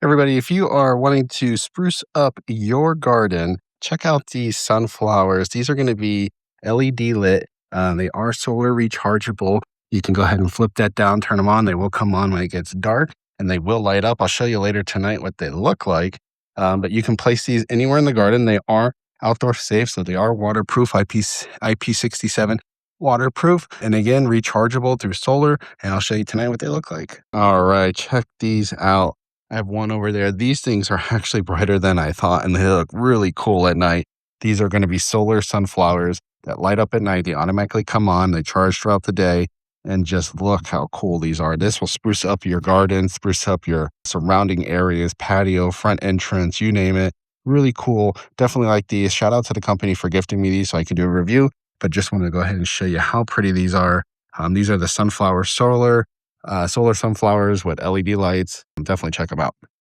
Everybody, if you are wanting to spruce up your garden, check out these sunflowers. These are going to be LED lit. They are solar rechargeable. You can go ahead and flip that down, turn them on. They will come on when it gets dark and they will light up. I'll show you later tonight what they look like. But you can place these anywhere in the garden. They are outdoor safe, so they are waterproof, IP67 waterproof, and again, rechargeable through solar. And I'll show you tonight what they look like. All right, check these out. I have one over there. These things are actually brighter than I thought, and they look really cool at night. These are going to be solar sunflowers that light up at night. They automatically come on, they charge throughout the day, and just look how cool these are. This will spruce up your garden, spruce up your surrounding areas, patio, front entrance, you name it. Really cool. Definitely like these. Shout out to the company for gifting me these so I could do a review, but just wanted to go ahead and show you how pretty these are. These are the sunflower solar sunflowers with LED lights. Definitely check them out.